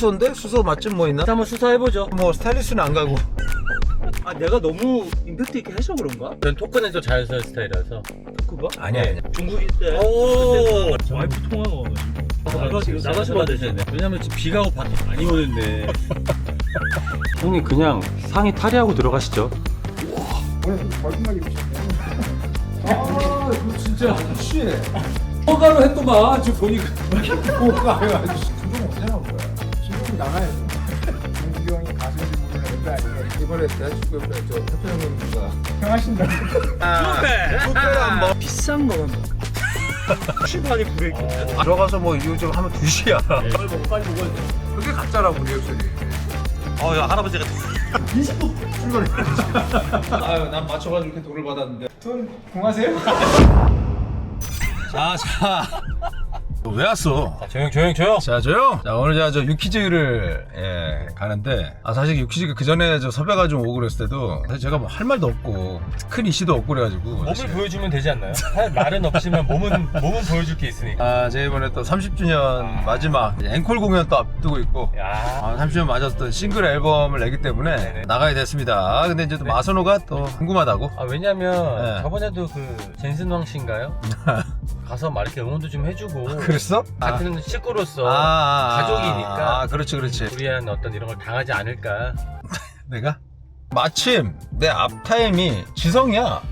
수서인데? 수서 맛집 뭐 있나? 한번 수사해보죠. 뭐 스타일리스트는 안 가고. 아 내가 너무 임팩트 있게 해서 그런가? 전 토크는 좀 자연스러운 스타일이라서. 그거? 아니야. 중국일 때 오. 와이프 통화가 와가지고 나가서 받으셔야 돼. 왜냐면 지금 비가 오고 밖에 많이 오는데. 형님 그냥 상의 탈의하고 들어가시죠. 얼굴만 입으셨네. 아, 이거 진짜 취해. 허가로 했더만 지금 보니까. 뭐가 아니야. 중국 언제 나온 거야? 중국 나가야 돼. 중국이 형이 가수인지 모르는 거 아니에요. 이번에 대한축구 옆에 저 태표 형님과 평하신다. 슈페 뭐 비싼 거만 먹어. 시간이 브레이크. 들어가서 뭐 이거 좀 하면 2시야. 빨리 먹어야 돼. 그게 가짜라고 리액션이. 야 할아버지가. 출발해. 아유, 난 맞춰가지고 이렇게 돈을 받았는데. 돈 공하세요? 자. 왜 왔어? 조용. 자, 조용. 자, 오늘 저 유퀴즈를 가는데, 사실 유퀴즈가 그 전에 저 섭외가 좀 오고 그랬을 때도 사실 제가 뭐 할 말도 없고 큰 이슈도 없고 그래가지고. 몸을 보여주면 되지 않나요? 할 말은 없지만 몸은 보여줄 게 있으니까. 제가 이번에 또 30주년 마지막 앵콜 공연 또 앞두고 있고. 야. 30주년 맞아서 또 싱글 앨범을 내기 때문에 네네. 나가야 됐습니다. 근데 이제 또 마선호가 또 궁금하다고. 왜냐면 네. 저번에도 그 젠슨왕 씨인가요? 가서 막 이렇게 응원도 좀 해주고. 그랬어? 같은 식구로서 가족이니까. 그렇지. 우리한 어떤 이런 걸 당하지 않을까. 내가? 마침 내 앞타임이 지성이야.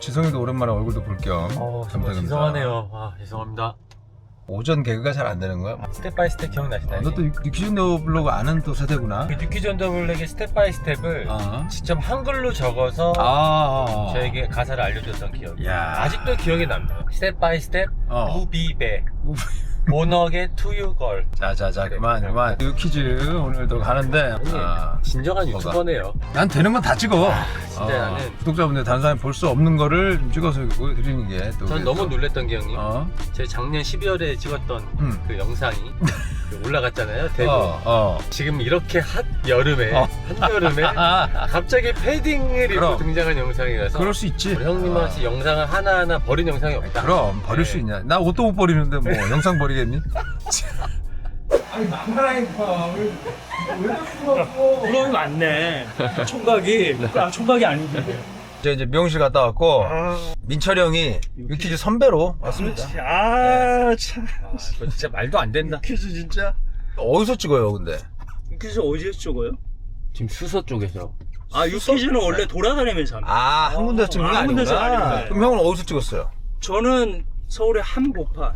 지성이도 오랜만에 얼굴도 볼 겸. 정말 죄송하네요. 죄송합니다. 오전 개그가 잘 안 되는 거야? 스텝 바이 스텝 기억나시나요? 너도 유퀴즈 블로그 아는 또 세대구나. 그 뉴키즈 언더 블랙의 스텝 바이 스텝을 직접 한글로 적어서 저에게 가사를 알려줬던 기억이. 야. 아직도 기억이 납니다. 스텝 바이 스텝 우비베 모너게 투유걸. 자 그만. 유퀴즈 오늘도 가는데. 진정한 유튜버네요. 난 되는 건 다 찍어. 진짜 나는 구독자분들 다른 사람이 볼 수 없는 거를 좀 찍어서 보여드리는 게 또. 전 너무 놀랬던 게 형님. 어? 제 작년 12월에 찍었던 그 영상이 올라갔잖아요. 대구. 지금 이렇게 한여름에 갑자기 패딩을 입고 그럼. 등장한 영상이라서 그럴 수 있지. 우리 형님한테 영상을 하나하나 버린 영상이 없다. 그럼 버릴 수 있냐? 나 옷도 못 버리는데 뭐 영상 버리겠니? 아니 막말하니까 왜 그런 거 많네. 총각이 아닌데. 이제 미용실 갔다 왔고 민철이 형이 유퀴즈 선배로 왔습니다. 참. 그거 진짜 말도 안 된다. 퀴즈 진짜. 어디서 찍어요 근데? 퀴즈 어디에 찍어요? 지금 수서 쪽에서. 유퀴즈는 원래 돌아다니면서 합니다. 한 군데서 찍는 게 한 군데서 아니구나. 아니구나. 그럼 형은 어디서 찍었어요? 저는 서울의 한복판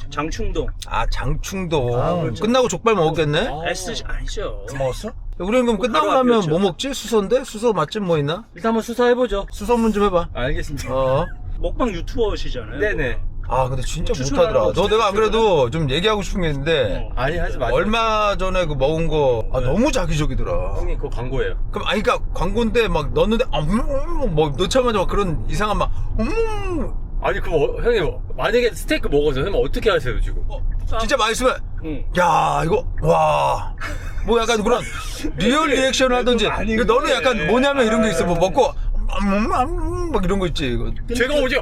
장충동. 장충도. 그렇죠. 끝나고 족발 먹었겠네? SC 아니죠. 먹었어? 우리는 그럼 끝나고 바로 나면 앞이었죠. 뭐 먹지? 수서인데? 수서 맛집 뭐 있나? 일단 한번 수사해보죠. 수소문 좀 해봐. 알겠습니다. 먹방 유튜버시잖아요. 네네. 근데 진짜 추천하는 못하더라. 거 너 없어요? 내가 안 그래도 좀 얘기하고 싶은 게 있는데 아니 하지 마세요. 얼마 전에 그 먹은 거 너무 자기적이더라. 형님 그거 광고예요. 그럼 그러니까 광고인데 막 넣었는데 뭐 넣자마자 막 그런 이상한 막 아니 그거 형님 만약에 스테이크 먹어서 형님 어떻게 하세요 지금? 진짜 맛있으면 응. 야 이거 와 뭐 약간 그런 리얼 리액션을 하든지. 아니고 너는 약간 뭐냐면 이런 게 있어. 뭐 먹고 막 이런 거 있지. 제가 어제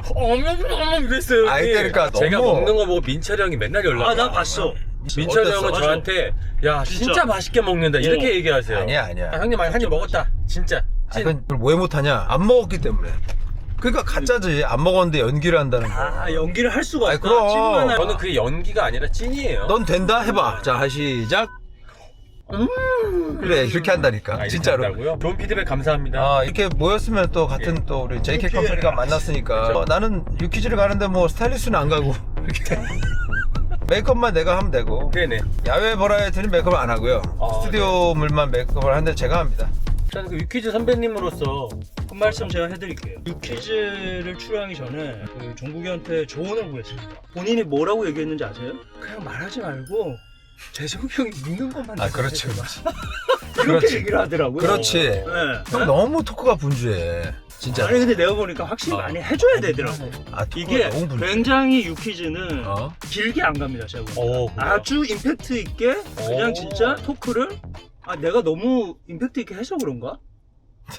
이랬어요. 그러니까 제가 너무- 먹는 거 보고 민철이 형이 맨날 연락. 나 봤어. 민철이 어땠어? 형은 저한테 야 진짜 맛있게 먹는다 이렇게 얘기하세요. 아니야. 형님 한 입 먹었다 진짜. 그걸 왜 못하냐? 안 먹었기 때문에. 그러니까 가짜지. 안 먹었는데 연기를 한다는 거. 연기를 할 수가 없다. 그럼. 찐만 저는 그게 연기가 아니라 찐이에요. 넌 된다? 해봐. 자, 시작. 그래, 이렇게 한다니까. 진짜로. 한다고요? 좋은 피드백 감사합니다. 이렇게 모였으면 또 같은 또 우리 JK 컴퍼니가 만났으니까. 나는 유퀴즈를 가는데 뭐 스타일리스트는 안 가고. 이렇게. 메이크업만 내가 하면 되고. 네네. 야외 버라이어티는 메이크업을 안 하고요. 스튜디오 물만 메이크업을 하는데 제가 합니다. 저는 그 유퀴즈 선배님으로서 그 말씀 제가 해드릴게요. 유퀴즈를 출연하기 전에 그 종국이한테 조언을 구했습니다. 본인이 뭐라고 얘기했는지 아세요? 그냥 말하지 말고 재성이 형이 묻는 것만 그렇지. 그렇게 그렇지. 얘기를 하더라고요. 그렇지. 네. 형 너무 토크가 분주해. 진짜. 아니 근데 내가 보니까 확실히 많이 해줘야 되더라고. 토크가 이게 너무 분주해. 굉장히 유퀴즈는 어? 길게 안 갑니다. 제가 보니까. 그래요? 아주 임팩트 있게 그냥 오. 진짜 토크를 내가 너무 임팩트 있게 해서 그런가?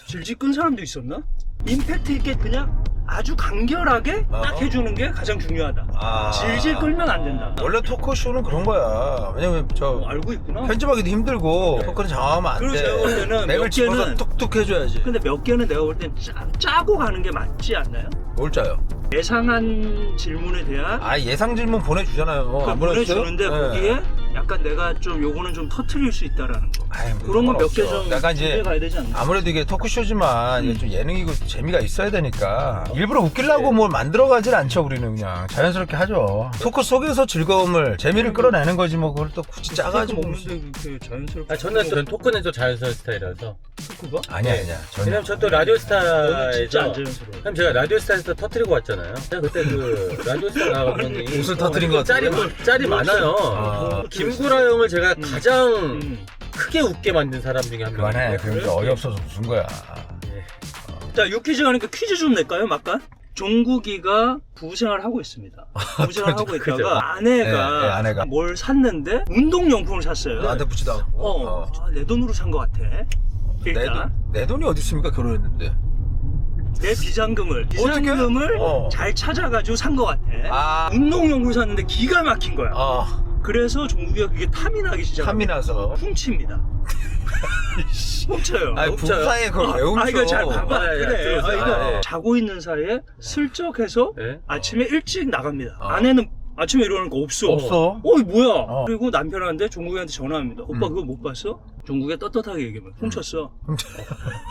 질질 끈 사람도 있었나? 임팩트 있게 그냥 아주 간결하게 딱 해주는 게 가장 중요하다. 질질 끌면 안 된다. 원래 토크쇼는 그런 거야. 왜냐면 저 알고 있구나. 편집하기도 힘들고 토크는 장황하면 안 그리고 돼. 제가 볼 때는 맥을 몇 집어서 개는 툭툭 해줘야지. 근데 몇 개는 내가 볼 땐 짜고 가는 게 맞지 않나요? 뭘 짜요? 예상한 질문에 대한 예상 질문 보내주잖아요. 안 보내주세요? 보내주는데 네. 거기에 약간 내가 좀 요거는 좀 터트릴 수 있다라는 거. 아이, 뭐 그런 거 몇 개 없어. 좀 약간 이제 준비해 가야 되지 않나? 아무래도 이게 토크쇼지만 이게 좀 예능이고 재미가 있어야 되니까 일부러 웃기려고 뭘 만들어가진 않죠. 우리는 그냥 자연스럽게 하죠. 토크 속에서 즐거움을 재미를 끌어내는 거지 뭐 그걸 또 굳이 짜가지고 먹는데 그렇게 자연스럽게. 저는 토크는 또 자연스러운 스타일이라서. 토크가? 아니야. 왜냐면 저 또 라디오스타에서 진짜 안 자연스러워. 형 제가 라디오스타에서 터뜨리고 왔잖아요. 제가 그때 그 라디오스타 나가더니 옷을 터뜨린 것 같은데? 짤이 많아요. 김구라 형을 제가 가장 크게 웃게 만든 사람 중에 한 명. 그만해. 그럼 좀 어이없어서 웃은 거야. 자, 유퀴즈 가니까 퀴즈 좀 낼까요, 막간? 종국이가 부부생활을 하고 있습니다. 부부생활을 하고 그죠. 있다가 아내가, 네, 아내가. 뭘 샀는데 운동용품을 샀어요. 나한테 붙이다. 내 돈으로 산 것 같아. 일단 내 돈이 어디 있습니까? 결혼했는데. 내 비상금을 잘 찾아가지고 산 것 같아. 운동용품을 샀는데 기가 막힌 거야. 그래서 종국이가 그게 탐이 나기 시작합니다. 탐이 나서. 훔칩니다. 훔쳐요. 부부 사이에 그걸 왜 훔쳐? 이거 잘 봐봐. 아, 예, 그래. 들었어요. 이거 자고 있는 사이에 슬쩍 해서 네? 아침에 일찍 나갑니다. 아내는 아침에 일어나니까 없어. 없어. 뭐야? 그리고 남편한테 종국이한테 전화합니다. 오빠 그거 못 봤어? 종국이 떳떳하게 얘기하면 훔쳤어.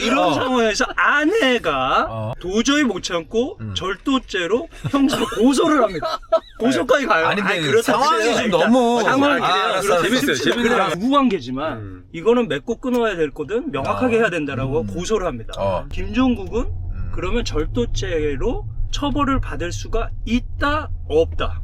이런 상황에서 아내가 도저히 못 참고 절도죄로 형사로 고소를 합니다. 고소까지 가요. 아니, 근데 그렇다 상황이 치세요. 좀 일단 너무. 상황이 알았어, 그래요. 재밌어요. 재밌어요. 부부관계지만 이거는 맺고 끊어야 될 거든 명확하게 해야 된다라고 고소를 합니다. 김종국은 그러면 절도죄로 처벌을 받을 수가 있다 없다?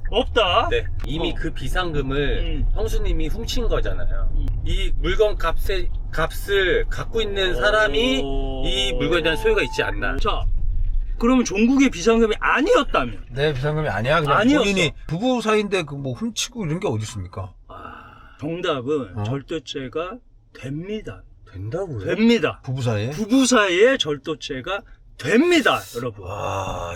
없다. 네. 이미 그 비상금을 형수님이 훔친 거잖아요. 이 물건 값을 갖고 있는 사람이 이 물건에 대한 소유가 있지 않나. 자, 그러면 종국의 비상금이 아니었다면? 내 비상금이 아니야. 그냥 아니었어. 본인이 부부 사이인데 그 뭐 훔치고 이런 게 어디 있습니까? 정답은 절도죄가 됩니다. 된다고요? 됩니다. 부부 사이에? 부부 사이에 절도죄가 됩니다, 여러분.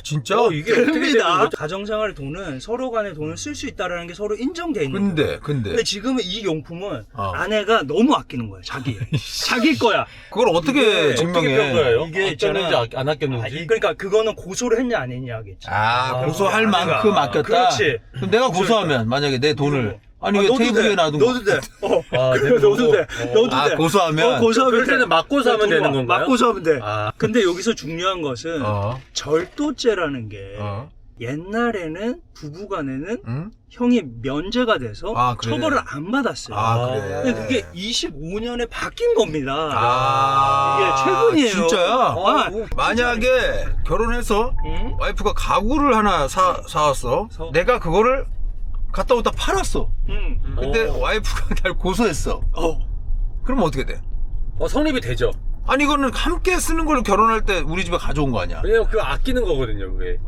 진짜? 이게 어떻게 되는 됩니다. 거죠? 가정생활의 돈은 서로 간의 돈을 쓸 수 있다는 게 서로 인정돼 있는 거예요. 근데 지금은 이 용품은 아내가 너무 아끼는 거야, 자기 거야. 그걸 어떻게 어떻게 증명해? 평가해요? 이게 아꼈는지 안 아꼈는지. 그러니까 그거는 고소를 했냐 안 했냐 하겠지. 고소할 만큼 아꼈다? 그렇지. 그럼 내가 고소하면 만약에 내 돈을 아니 왜 너도 테이블 위에 놔둔 거? 너도 돼. 그래, 너도 돼. 너도 돼. 고소하면? 고소하면 그럴 때는 맞고소하면 들어와. 되는 건가요? 맞고소하면 돼. 근데 여기서 중요한 것은 절도죄라는 게 옛날에는 부부간에는 형이 면제가 돼서 그래. 처벌을 안 받았어요. 그래. 근데 그게 25년에 바뀐 겁니다. 이게 최근이에요. 진짜야? 만약에 결혼해서 와이프가 가구를 하나 사왔어. 내가 그거를 갔다 오다 팔았어. 근데 와이프가 날 고소했어. 그럼 어떻게 돼? 성립이 되죠. 아니 이거는 함께 쓰는 걸 결혼할 때 우리 집에 가져온 거 아니야? 왜냐면 그거 아끼는 거거든요, 그게.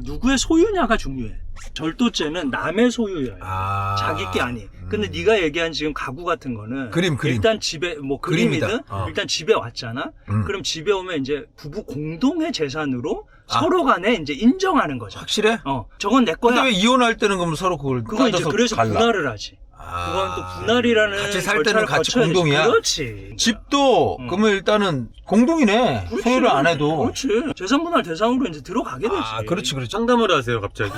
누구의 소유냐가 중요해. 절도죄는 남의 소유예요. 자기 게 아니. 근데 네가 얘기한 지금 가구 같은 거는 그림. 일단 집에 뭐 그림이다. 그림이든 일단 집에 왔잖아. 그럼 집에 오면 이제 부부 공동의 재산으로 서로 간에 이제 인정하는 거죠. 확실해? 저건 내 거야. 근데 왜 이혼할 때는 그럼 서로 그걸 그거 이제 따져서 그래서 갈라? 분할을 하지. 그건 또 분할이라는 같이 살 때는 절차를 같이 거쳐야지. 공동이야? 그렇지. 집도 그러면 일단은 공동이네. 그렇지. 소유를 안 해도. 그렇지. 재산 분할 대상으로 이제 들어가게 되지. 그렇지. 상담을 하세요, 갑자기.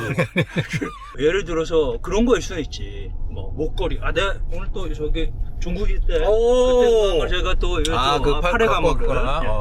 예를 들어서 그런 거일 수는 있지. 뭐 목걸이. 내가 오늘 또 저기 종국이 때 그때 제가 또 이거 팔에 감았거든.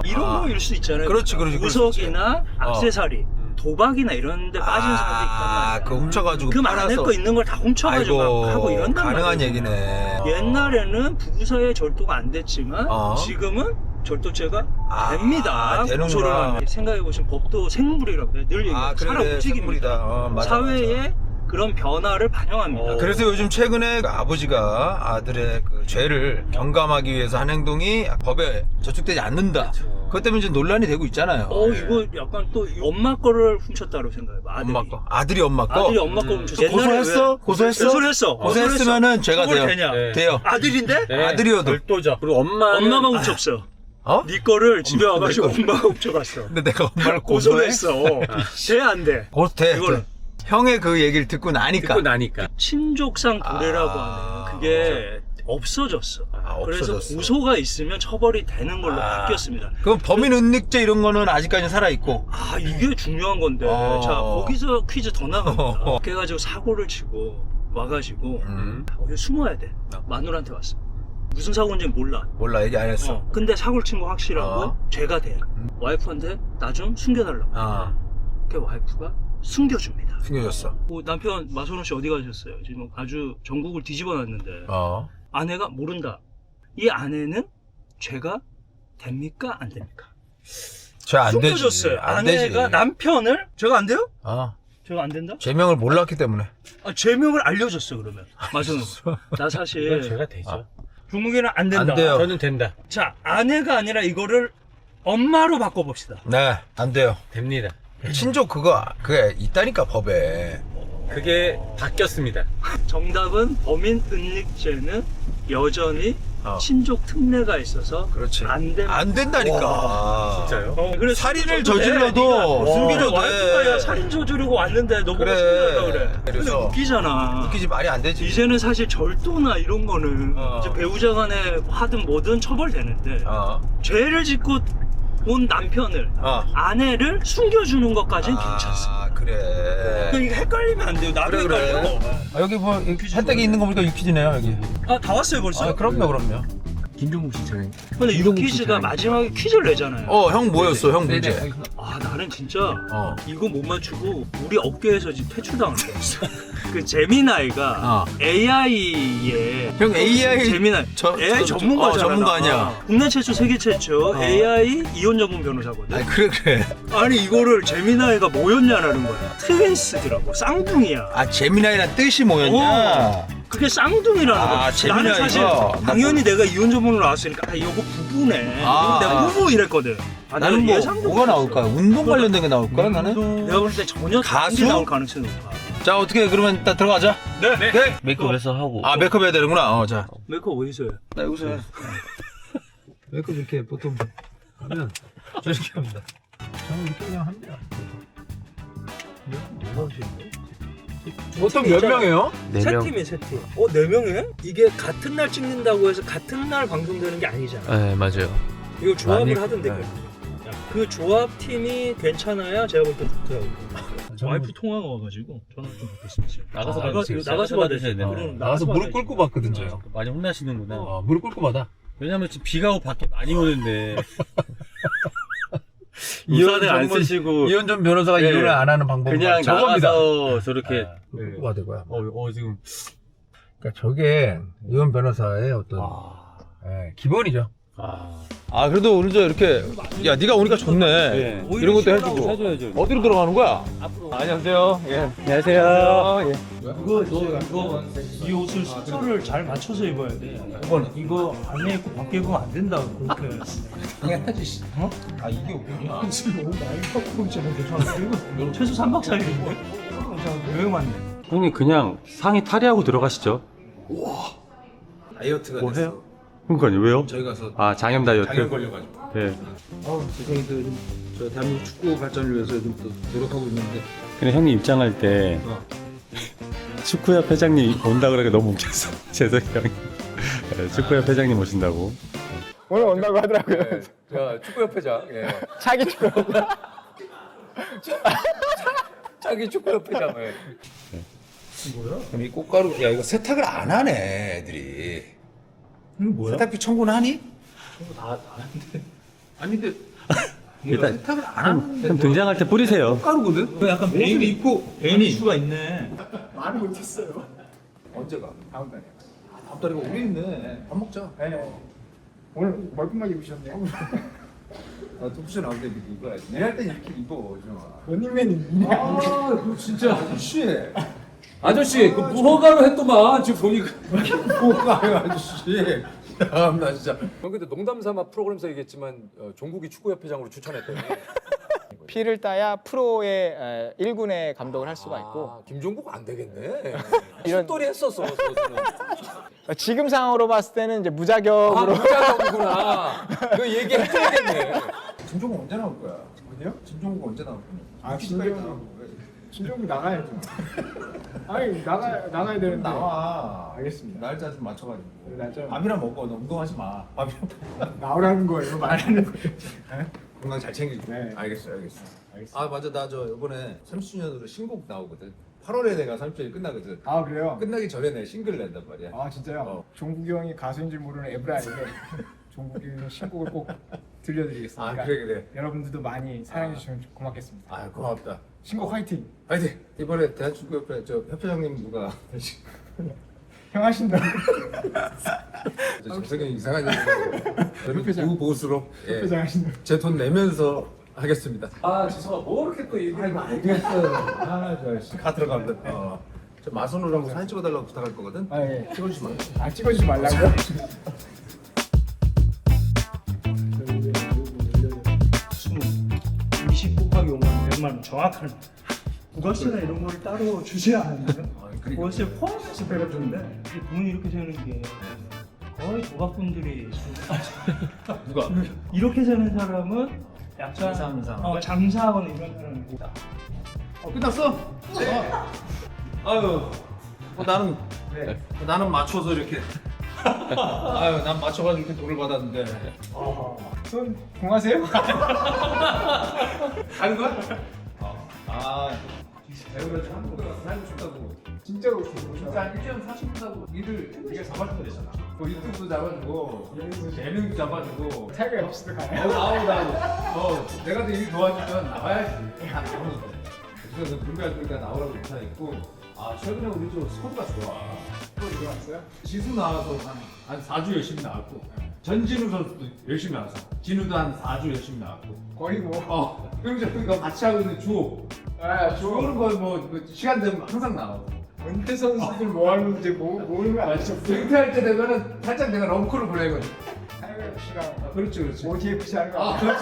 이런 거일 수 있잖아요. 그렇지. 구석이나 액세서리. 도박이나 이런 데 빠진 사람도 있단 그거 훔쳐가지고 그 안에 거 있는 걸 다 훔쳐가지고 하고 이런단 말이야. 가능한 얘기네. 옛날에는 부부 사이에 절도가 안 됐지만 지금은 절도죄가 됩니다. 되는구나. 고소를 하면. 생각해보시면 법도 생물이라고 늘 얘기해요. 살아 움직입니다. 사회에 그런 변화를 반영합니다. 그래서 요즘 최근에 아버지가 아들의 그 죄를 경감하기 위해서 한 행동이 법에 저촉되지 않는다. 그것 때문에 이제 논란이 되고 있잖아요. 이거 약간 또 엄마 거를 훔쳤다고 생각해봐. 아들이. 엄마 거. 아들이 엄마 거? 아들이 엄마 거 훔쳤어. 고소했어? 고소했어. 고소했으면은 죄가 돼요. 되냐? 돼요. 아들인데? 아들이어도. 절도죠. 그리고 엄마가 엄마가 훔쳤어. 어? 네 거를 집에 와가지고 엄마가 훔쳐갔어. 근데 내가 엄마를 고소해? 고소했어. 돼 안 돼? 돼. 이거는. 형의 그 얘기를 듣고 나니까. 듣고 나니까. 친족상 도래라고 아. 하는 그게 없어졌어. 그래서 없어졌어. 고소가 있으면 처벌이 되는 걸로 바뀌었습니다. 그럼 범인 은닉죄 이런 거는 아직까지 살아있고. 아 이게 중요한 건데. 자 거기서 퀴즈 더 나갑니다. 그렇게 해가지고 사고를 치고 와가지고 어디 숨어야 돼. 마누라한테 왔어. 무슨 사고인지 몰라. 몰라, 얘기 안 했어. 근데 사고를 친 거 확실하고 죄가 돼. 와이프한테 나 좀 숨겨달라고. 그 와이프가 숨겨줍니다. 숨겨줬어. 남편 마선호 씨 어디 가셨어요? 지금 아주 전국을 뒤집어 놨는데 아내가 모른다. 이 아내는 죄가 됩니까? 안 됩니까? 죄안 되지. 숨겨줬어요. 안 되지. 아내가 남편을 죄가 안 돼요? 어. 죄가 안 된다? 죄명을 몰랐기 때문에. 아, 죄명을 알려줬어 그러면. 마선호. 나 사실 죄가 되죠. 중국에는 안 된다. 안 돼요. 저는 된다. 자 아내가 아니라 이거를 엄마로 바꿔봅시다. 네, 안 돼요. 됩니다. 친족 그게 있다니까 법에. 그게 바뀌었습니다. 정답은 범인 은닉죄는 여전히 친족 특례가 있어서 그렇지. 안 된다. 안 된다니까. 진짜요? 그래서 살인을 숨겨줘도 돼, 저질러도 네가. 숨겨줘도 와이프가 야 돼. 살인 저지르고 왔는데 너 보고 그래. 숨겨달라 그래. 근데 그래서 웃기잖아. 웃기지 말이 안 되지. 이제는 사실 절도나 이런 거는 이제 배우자 간에 하든 뭐든 처벌되는데 죄를 짓고 온 남편을 아내를 숨겨주는 것까지는 괜찮습니다. 그래. 이게 헷갈리면 안 돼요. 나도 그래. 헷갈려. 여기 뭐 혜택이 있는 거 보니까 유퀴즈네요 여기. 다 왔어요 벌써. 그럼요. 김종국 씨 차례. 근데 유퀴즈가 마지막에 퀴즈를 내잖아요. 형 뭐였어? 형 문제. 아 나는 진짜 이거 못 맞추고 우리 업계에서 지금 퇴출당할 뻔했어. 그 제미나이가 AI의 형 AI 제미나이 AI 전문가잖아. 전문가 아니야. 국내 최초 세계 최초 AI 이혼 전문 변호사거든. 아니 그래. 아니 이거를 제미나이가 뭐였냐라는 거야. 트윈스더라고. 쌍둥이야. 제미나이란 뜻이 뭐였냐? 그게 쌍둥이라는 거야. 나는 제미나이가 사실 당연히 내가 이혼 전문으로 나왔으니까 이거 부부네. 내가 부부 이랬거든. 나는 뭐가 나올까? 운동 관련된 게 나올까? 나는 내가 볼 때 전혀 가수 나올 가능성이 높아. 자 어떻게 그러면 일단 들어가자. 네. 메이크업에서 하고. 메이크업 해야 되는구나. 자. 메이크업 어디서 해? 나 여기서 해. 메이크업 이렇게 보통 하면 저렇게 합니다. 저는 이렇게 그냥 합니다. 보통 몇 명이에요? 세 팀이 세 팀. 네 명이에요? 이게 같은 날 찍는다고 해서 같은 날 방송되는 게 아니잖아. 네 맞아요. 이거 조합을 아니, 하던데. 네. 그 조합 팀이 괜찮아야 제가 볼 때 좋더라고요. 와이프 통화가 와가지고 전화 좀 받겠습니다. 나가서 받으셔야 되는데. 나가서 무릎 꿇고 받거든 저요. 많이 혼나시는구나. 무릎 꿇고 받아. 왜냐면 지금 비가 오고 밖에 많이 오는데. 이혼 우산을 안 전문- 쓰시고 이혼전 변호사가 네. 이혼을 안 하는 방법은 그냥 저겁니다. 나가서 저렇게 꿇고 받을 거야. 지금 그러니까 저게 이혼 변호사의 어떤 기본이죠. 그래도 오늘 저 이렇게 야 네가 오니까 좋네. 이런 것도 해주고. 해줘야죠. 어디로 들어가는 거야? 안녕하세요. 안녕하세요. 이거 이 옷을 스토를 잘 맞춰서 입어야 돼. 이거 안에 입고 밖에 입으면 안 된다. 그렇게. 당연하지. 이게 오군요. 지금 너무 많이 갖고 있잖아. 괜찮아. 최소 3박 4일인데? 왜 맞네? 형님 그냥 상의 탈의하고 들어가시죠. 다이어트가 뭐 해요? 그러니까요. 왜요? 저희 가서 장염 다이어트. 당뇨 걸려가지고. 네. 세상이 저 대한민국 축구 발전을 위해서 요즘 또 노력하고 있는데. 근데 형님 입장할 때 축구협 회장님 온다 그러니까 너무 웃겼어. 죄송해요 형님. 축구협 회장님 오신다고. 오늘 온다고 하더라고요. 축구협회장. 차기 축구. 자기 축구협회장을. 뭐야? 그럼 이 꽃가루 이거 세탁을 안 하네 애들이. 이거 뭐야? 세탁비 청구는 하니? 다 하는데. 아니 근데 일단 세탁을 안 하는데 형 등장할 때 뿌리세요. 꽃가루거든? 약간 옷을 입고 베인 이슈가 있네. 많이 못했어요. 언제가? 다음 달에. 다음 달에 오래 있네. 밥 먹자. 네. 오늘 멀끔하게 입으셨네요. 토프쇼 나올 때 입어야지. 일할 때 이렇게 입어 정아. 런닝맨이 진짜 아저씨. 아저씨 그 무허가로 했더만 지금 보니까 뭐가 아저씨. 나 진짜. 형 근데 농담삼아 프로그램에서 얘기했지만 종국이 축구협회장으로 추천했더니 B를 따야 프로의 1군의 감독을 할 수가 있고 김종국 안 되겠네. 이런- 숫돌이 했었어. 지금 상황으로 봤을 때는 이제 무자격으로 무자격이구나. 그 얘기 해줘야겠네. 김종국 언제 나올 거야? 어디요? 김종국 언제 나올 거야? 아 진종국 나가야죠. 아니 나가야 되는데. 나와. 알겠습니다. 날짜 좀 맞춰가지고. 날짜 밥이나 먹고 너 운동하지 마. 밥이나 먹고. 나오라는 거예요. 말하는 거예요. 건강 잘 챙기고. 네. 알겠어. 아 맞아 나 저 이번에 30주년으로 신곡 나오거든. 8월에 내가 30주년이 끝나거든. 아 그래요? 끝나기 전에 내가 싱글 낸단 말이야. 아 진짜요? 어. 종국이 형이 가수인 줄 모르는 에브라인데 종국이 형 신곡을 꼭 들려드리겠습니다. 아 그래. 여러분들도 많이 사랑해 주시면 고맙겠습니다. 아 고맙다. 신곡 화이팅! 화이팅. 이번에 대한축구협회 저 협회장님 누가 형 하신다고. 저 재석이 이상한 얘기. 저는 우보수로 회장 하신다고. 제 돈 내면서 하겠습니다. 아 지성아 뭐 이렇게 또 얘기를 알겠어요. 아저 가 들어가면. 저 마선우랑 한번 사진 찍어달라고 부탁할 거거든. 아 예. 찍어주지 마. 아 찍어주지 말라고요? 20 곱하기 5만 100만 원 정확한 부가세나 이런 걸 따로 주지 않았나요? 부가세 포함해서 배가는데 이 돈이 이렇게 세는 게 거의 조각분들이 누가? 이렇게 세는 사람은 약간 장사하는 사람. 장사하거나 이런 사람이고 끝났어? 아유, 나는 나는 맞춰서 이렇게. 아유, 난 맞춰가지고 이렇게 돈을 받았는데. 손 공하세요? 가는 거야? 아, 배우를 한국에 가서 살고 싶다고. 진짜로 진짜 한 1년 사신다고 일을 네가 잡아주면 되잖아. 뭐 유튜브도 잡아주고, 예능도 잡아주고. 타이거 FC도 가요? 나오고. 내가 더 일 도와주면 나와야지. 다 나오는데. 그래서 분명히 그러니까 나오라고 못하겠고. 아, 최근에 우리 저 스쿼드가 좋아. 또 들어왔어요? 지수 나와서 한 4주 열심히 나왔고, 전진우 선수도 열심히 나왔어. 진우도 한 4주 열심히 나왔고. 거의 뭐. 그러니까 같이 하고 있는 주호. 아 주호는 거의 뭐 시간 되면 항상 나와. 은퇴 선수들 뭐 하는지 모르는 거 아시죠? 은퇴할 때 되면은 살짝 내가 럼크를 보내거든. 타이거 FC랑 그렇지. OTFC 하는 거. 아, 그렇지.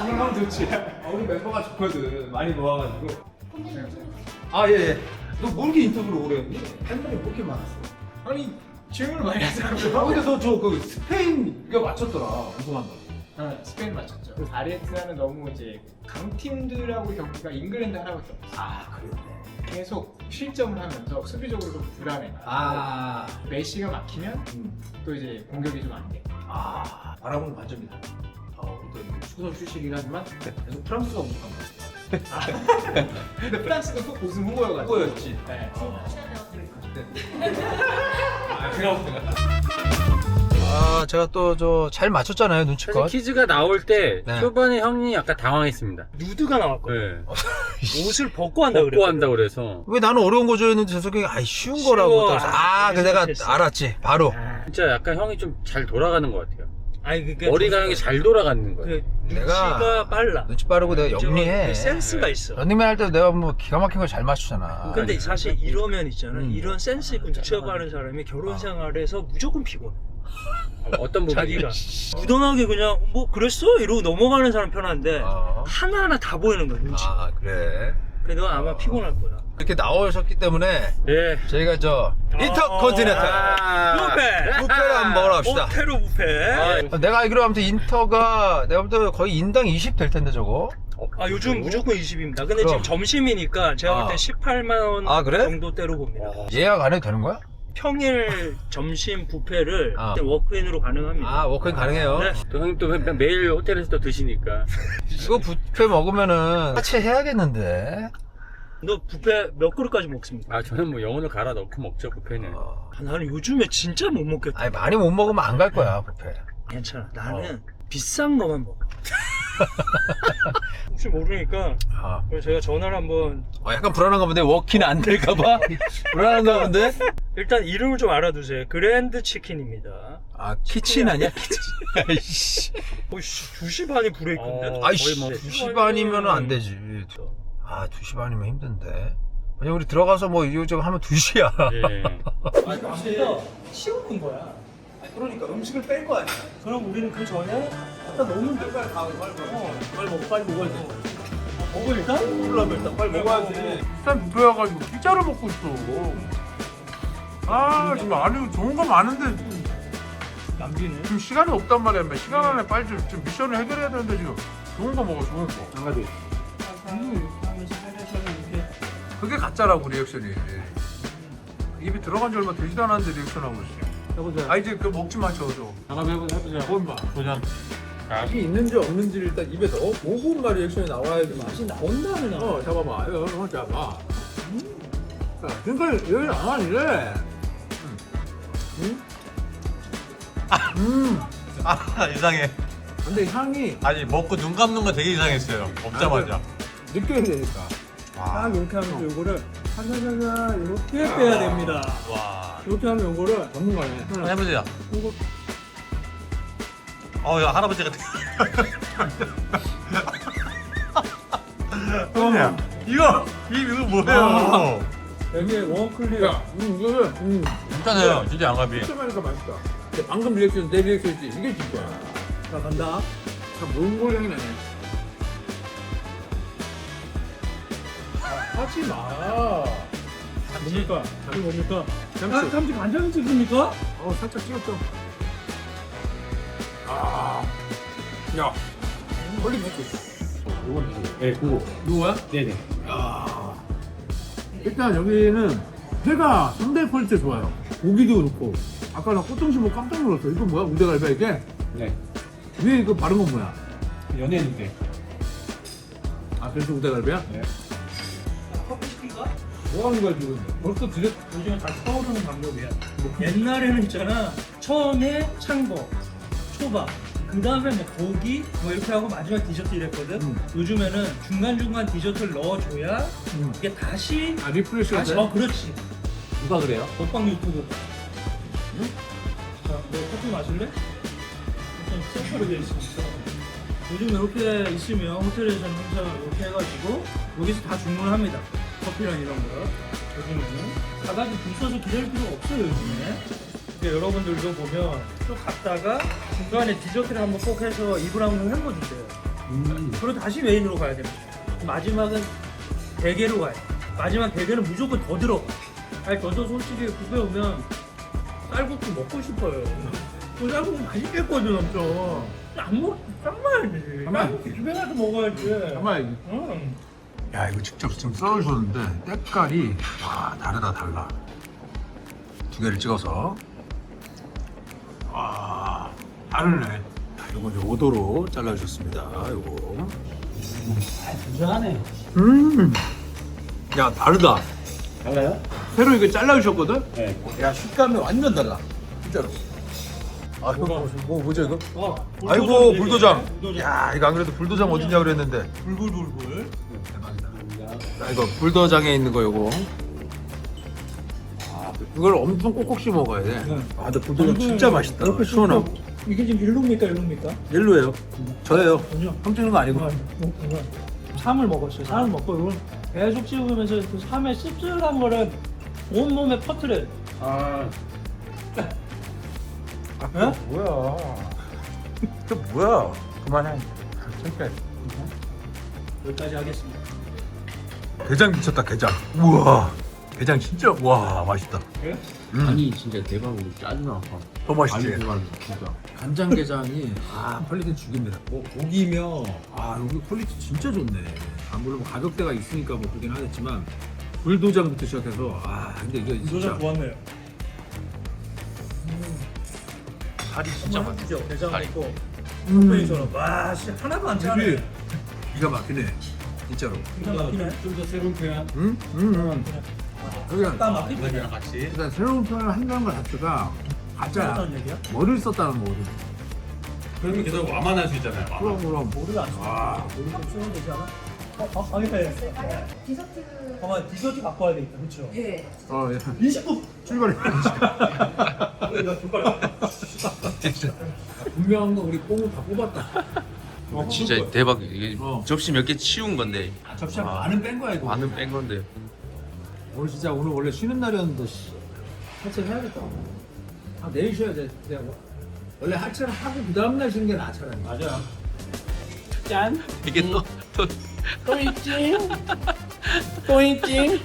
오늘 하면 좋지. 우리 멤버가 좋거든. 많이 모아가지고. 아, 예. 너 뭐 이렇게 인터뷰를 오래 했니? 할 말이 뭐 이렇게 많았어? 아니 질문을 많이 하더라고요. 근데 그 스페인 이거 맞췄더라. 우승한다고. 스페인 맞췄죠. 아르헨티나는 너무 이제 강팀들하고 경기가 잉글랜드 하나밖에 없어. 아, 그러네. 계속 실점을 하면서 수비적으로도 불안해. 아, 메시가 막히면 또 이제 공격이 좀 안 돼. 바라보는 관점이다. 또 축구 선수 출신이긴 하지만 계속 프랑스가 우승한 거야. 근데 프랑스가 또 우승 후보여가지고. 후보였지. 네. 아, 제가 또 저 잘 맞췄잖아요, 사실 눈치껏. 퀴즈가 나올 때 네. 초반에 형이 약간 당황했습니다. 누드가 나왔거든. 네. 옷을 벗고 한다 그래. 먹고 한다 그래서 왜 나는 어려운 거 줘였는데 재석이 아이 쉬운 거라고. 그 내가 알았지, 바로. 진짜 약간 형이 좀 잘 돌아가는 것 같아요. 아니 그게 머리가 형이 잘 돌아가는 거예요. 눈치가 빨라. 눈치 빠르고 내가 영리해. 그 센스가 있어. 런닝맨 할 때도 내가 뭐 기가 막힌 걸 잘 맞추잖아. 근데 사실 이러면 있잖아. 이런 센스 있고 눈치가 빠른 사람이 결혼 생활에서 무조건 피곤해. 어떤 부분이 자기가 무던하게 그냥 뭐 그랬어? 이러고 넘어가는 사람 편한데 하나하나 다 보이는 거야 눈치. 아, 그래. 그래 너 아마 피곤할 거야. 이렇게 나오셨기 때문에 예. 저희가 저 인터컨티넨탈 뷔페를 한번 먹으러 갑시다. 호텔로 뷔페. 내가 알기로 아무튼 인터가 내가 볼 때 거의 인당 20 될 텐데 저거. 아 요즘 무조건 20입니다. 근데 그럼. 지금 점심이니까 제가 볼 때 18만 원 아, 그래? 정도대로 봅니다. 예약 안 해도 되는 거야? 평일 점심 뷔페를 아. 워크인으로 가능합니다. 아, 워크인 가능해요. 네. 또 형님 또 매일 호텔에서 또 드시니까 이거 뷔페 먹으면은 하체 해야겠는데. 너 뷔페 몇 그릇까지 먹습니까? 아 저는 뭐 영혼을 갈아 넣고 먹죠 뷔페는. 아, 나는 요즘에 진짜 못 먹겠다. 아니 많이 못 먹으면 안 갈 거야 뷔페. 괜찮아. 나는 비싼 거만 먹어. 혹시 모르니까 그럼 제가 전화를 한번 약간 불안한가 본데 워킹 안 될까봐 불안한가 본데. 일단 이름을 좀 알아두세요. 그랜드 치킨입니다. 아, 키친 아니야? 키친. 아이씨. 2시 반이 브레이크인데? 아이씨, 거의 뭐 2시 반이면 안 되지. 아, 2시 반이면 힘든데. 왜냐면 우리 들어가서 뭐 이거 하면 2시야. 예. 아니 진짜 치우는 거야. 그러니까 음식을 뺄 거 아니야. 그럼 우리는 그 전에 갖다 놓으면 돼. 빨리 먹어. 빨리 먹어야 돼. 먹어 일단? 먹으려면 일단 빨리 먹어야지. 일단 뷔페여가지고 피자를 먹고 있어. 아 지금 안에 좋은 거 많은데 남기네. 지금 시간이 없단 말이야. 시간 안에 빨리 좀 미션을 해결해야 되는데 지금 좋은 거 먹어 좋은 거. 장가지. 하면서 이렇게. 그게 가짜라고 리액션이. 입이 들어간 지 얼마 되지도 않았는데 리액션하고 있어. 해보자. 아 이제 그 먹지 마 저도. 잠깐 해보자. 뭔가. 도전. 맛이 있는지 없는지를 일단 입에 넣어보고 말 리액션이 나와야지 맛이 나온 다음에 나. 잡아봐 이거 잡아 그러니까 여기 안 이래 이상해. 근데 향이 아니 먹고 눈 감는 거 되게 이상했어요. 먹자마자. 느껴야 되니까 딱 이렇게 하면서 요거를 살살살살 이렇게 빼야 됩니다. 와. 이렇게 하면 요거를 전문가네 한번 해보세요. 요거 야 할아버지 같아. 이거 뭐예요? 여기에 원클리어. 이거는 괜찮아요. 진짜 양갈비. 진짜 많으니까 맛있다 근데 방금 리액션 내 리액션이지 이게 진짜야 자 간다. 몽골 향이 나네 하지 마 뭡니까? 이게 뭡니까? 참치 간장 찍습니까? 살짝 찍었죠 야. 빨리 먹고 네, 그거. 누구야? 네네. 일단 여기는 회가 상당히 퀄리티 좋아요. 고기도 좋고. 아까 나 꽃등심 보고 깜짝 놀랐어. 이거 뭐야? 우대갈비야 이게? 네. 위에 이거 바른 건 뭐야? 연예인인데. 아 그래서 우대갈비야? 네. 커피 시킬까? 뭐 하는 거야 지금? 벌써 드레 요즘은 다 떠오르는 방법이야. 옛날에는 있잖아. 처음에 창고, 초밥, 그 다음에 뭐 고기 뭐 이렇게 하고 마지막 디저트 이랬거든. 요즘에는 중간중간 디저트를 넣어줘야 이게 다시 아 리프레시가 돼? 그렇지. 누가 그래요? 먹방 유튜브. 응? 자, 너 커피 마실래? 일단 세트로 돼 있으니까. 요즘 이렇게 있으면 호텔에서는 항상 이렇게 해가지고 여기서 다 주문을 합니다. 커피랑 이런 거. 요즘에는 가가지고 줄 서서 기다릴 필요가 없어요 요즘에. 그러니까 여러분들도 보면 또 갔다가 중간에 디저트를 한번 꼭 해서 입을 한번 헹궈주세요. 그리고 다시 메인으로 가야 됩니다. 마지막은 대게로 가요. 마지막 대게는 무조건 더 들어가. 아니 저도 솔직히 뷔페 오면 쌀국수 먹고 싶어요. 그 쌀국수 맛있겠거든 엄청. 안 먹, 딱 먹어야지. 쌀국수 집에 가서 먹어야지. 잠깐만 응. 야 이거 직접 지금 썰어주셨는데 때깔이 와 달라. 두 개를 찍어서 와 다르네. 이거 이제 5도로 잘라주셨습니다. 이거. 굉장하네. 야 다르다. 달라요? 새로 이거 잘라주셨거든? 네. 야 식감이 완전 달라. 진짜로. 아 이거 뭐죠 이거? 아이고 불도장. 야 이거 안 그래도 불도장 어딨냐 그랬는데. 불불불불. 자 이거 불도장에 있는 거 요거. 이걸 엄청 꼭꼭 씹어 먹어야 돼. 아 근데 불도장 진짜 맛있다. 시원하고. 이게 지금 일루입니까 일루입니까? 옐로예요. 저예요. 전혀. 형 찍는 거 아니고. 삼을 먹었어요. 삼을 먹고 이건 계속 씹으면서 그 삼의 씁쓸한 거를 온몸에 퍼뜨려요. 아, 뭐야? 저 뭐야? 그만해. 창피해. 여기까지 하겠습니다. 게장 미쳤다 게장. 우와. 게장 진짜 와 맛있다. 아니 진짜 대박으로 짜증나. 더 맛있지. 진짜. 간장게장이 퀄리티 죽입니다. 고기며 여기 퀄리티 진짜 좋네. 물론 뭐 가격대가 있으니까 뭐 그러긴 하겠지만 불도장부터 시작해서 근데 이게 도장 진짜 좋았네요. 살이 진짜 많아. 그죠? 대장 먹고 홈페이처럼 와 진짜 하나도 안 짜네. 기가 막히네. 진짜로. 기가 막히네. 좀더 새로운 표현. 그냥 딱 막히네. 일단 새로운 표현을 한다는 것 자체가 가짜야. 어떤 얘기야? 머리를 썼다는 거거든. 그러면 계속 와만할 수 있잖아요. 그럼 머리가 안 써. 머리 좀 쓰면 되지 않아? 아니다. 디저트. 디저트 갖고 와야 되겠다. 그렇죠? 예. 20분 출발해. 이거 젓가락. 분명한 거 우리 뽕을 다 뽑았다. 진짜 대박. 이게 접시 몇 개 치운 건데 접시 많은 뺀 거야 이거. 반은 뺀 건데. 오늘 진짜 오늘 원래 쉬는 날이었는데 하체를 해야겠다. 내일 쉬어야 돼. 내가 원래 하체를 하고 그 다음날 쉬는 게 나아 차라리. 맞아. 이게 또 또 있지? 또 있지?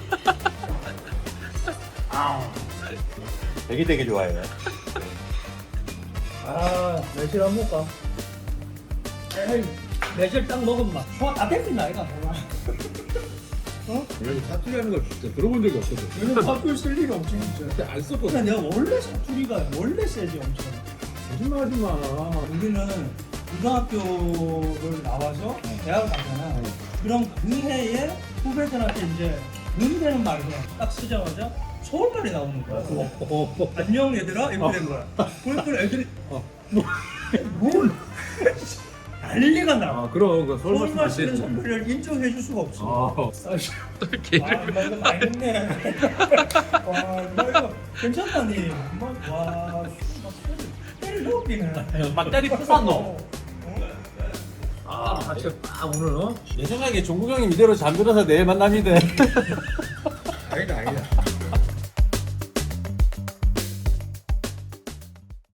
되게 좋아해요. 아, 매실 한 먹까? 에이, 매실 딱 먹으면 막 소화 다 뺏긴다, 이거. 여기 사투리하는 걸 진짜 들어본 적이 없거든. 이거 사투리 쓸 일이 없지, 진짜. 그때 안 썼거든. 근데 내가 원래 사투리가 원래 세지, 엄청. 거짓말하지 마. 우리는 고등학교를 나와서 대학을 가잖아. 그럼 그 해에 후배들한테 이제 는되는 말을 딱 쓰자마자 서울말이 나오는 거야. 안녕 얘들아 이렇게 된 거야. 그러니까 애들이 뭘 난리가 나. 아, 그럼 그 서울말 쓰는 되지. 선배를 인정해 줄 수가 없어. 아, 아, 이거 많이 했네. 와, 이거 괜찮다니. 와, 때를 웃기네. 막 때리 부쉈노. 아, 진짜 딱 오늘 내 생각에 종국 형님 이대로 잠들어서 내일 만남이 돼.